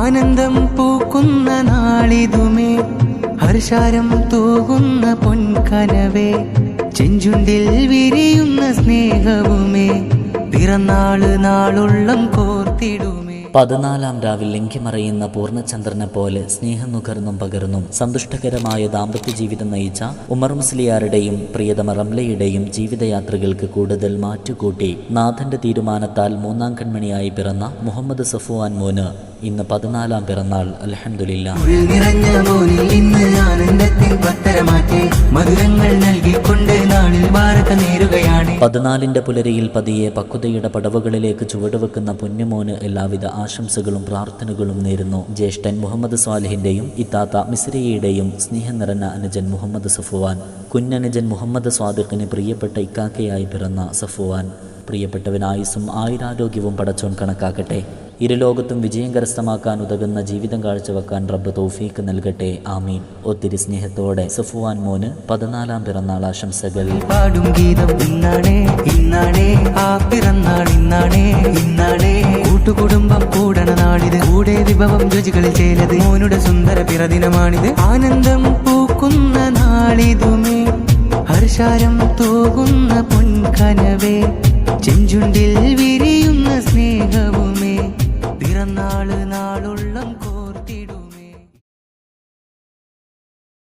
ആനന്ദം പൂക്കുന്ന നാളിതുമേ, ഹർഷാരം തൂകുന്ന പൊൻകനവേ, ചെഞ്ചുണ്ടിൽ വിരിയുന്ന സ്നേഹവുമേ, പിറന്നാള് നാളുള്ളം കോർത്തിടുമേ. 14-ാം രാവിൽ ലംഘ്യമറയുന്ന പൂർണ്ണചന്ദ്രനെ പോലെ സ്നേഹം നുകർന്നും പകർന്നും സന്തുഷ്ടകരമായ ദാമ്പത്യ ജീവിതം നയിച്ച ഉമർ മുസ്ലിയാരുടെയും പ്രിയതമ റംലയുടെയും ജീവിതയാത്രകൾക്ക് കൂടുതൽ മാറ്റുകൂട്ടി നാഥന്റെ തീരുമാനത്താൽ 3-ാം കൺമണിയായി പിറന്ന മുഹമ്മദ് സഫ്വാൻ മോന് ഇന്ന് 14-ാം പിറന്നാൾ. അൽഹംദുലില്ലാ. മധുരങ്ങൾ നൽകിക്കൊണ്ട് നാളിൽ വാർത്ത നേരുകയാണ്. 14-ന്റെ പുലരിയിൽ പതിയെ പക്വതയുടെ പടവുകളിലേക്ക് ചുവടുവെക്കുന്ന പുണ്യമോന് എല്ലാവിധ ആശംസകളും പ്രാർത്ഥനകളും നേരുന്നു. ജ്യേഷ്ഠൻ മുഹമ്മദ് സ്വാലിഹിന്റെയും ഇത്താത്ത മിസ്രിയയുടെയും സ്നേഹം നിറഞ്ഞ അനുജൻ മുഹമ്മദ് സഫ്വാൻ, കുഞ്ഞനുജൻ മുഹമ്മദ് സ്വാദിഖിന് പ്രിയപ്പെട്ട ഇക്കാക്കയായി പിറന്ന സഫ്വാൻ, പ്രിയപ്പെട്ടവൻ ആയുസ്സും ആയുരാരോഗ്യവും പടച്ചോൻ കണക്കാക്കട്ടെ. ഇരുലോകത്തും വിജയം കരസ്ഥമാക്കാൻ ഉതകുന്ന ജീവിതം കാഴ്ചവെക്കാൻ റബ്ബ് തൗഫീക്ക് നൽകട്ടെ. ആമീൻ. ഒത്തിരി സ്നേഹത്തോടെ സഫ്വാൻ മോന് 14-ാം പിറന്നാൾ ആശംസകൾ. പാടും ഗീതം ഇന്നാണേ ഇന്നാണേ, ആ പിറന്നാൾ ഇന്നാണേ ഇന്നാണേ, കൂട്ടുകുടുംബം കൂടണ നാളിത്, കൂടെ വിഭവം രുചികളിൽ ചേലത്, മോനുടെ സുന്ദര പിറദിനമാണിത്. ആനന്ദം പൂക്കുന്ന നാളിതുമേ, ഹർഷാരം തൂകുന്ന പൊൻകനവേ, ചെഞ്ചുണ്ടിൽ വിരിയുന്ന സ്നേഹവുമേ, പിറന്നാള് നാളുള്ളം